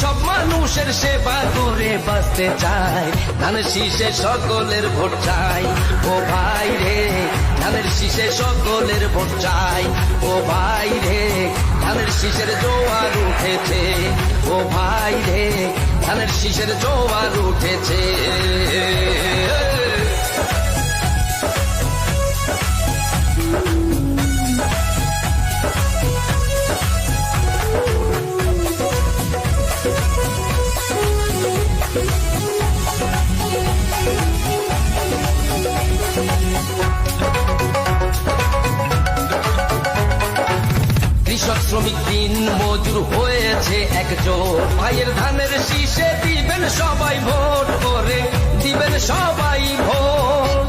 সব মানুষের সেবা করে বাঁচতে চাই, ধানের শীষে সকলের ভোট চাই। ও ভাই রে, ধানের শীষে সকলের ভোট চাই। ও ভাই রে, ধানের শীষের জোয়ার উঠেছে। ও ভাই রে, ধানের শীষের জোয়ার উঠেছে। কৃষক শ্রমিক দিন মজুর হয়েছে একজোট, ভাইয়ের ধানের শীষে দিবেন সবাই ভোট করে, দিবেন সবাই ভোট।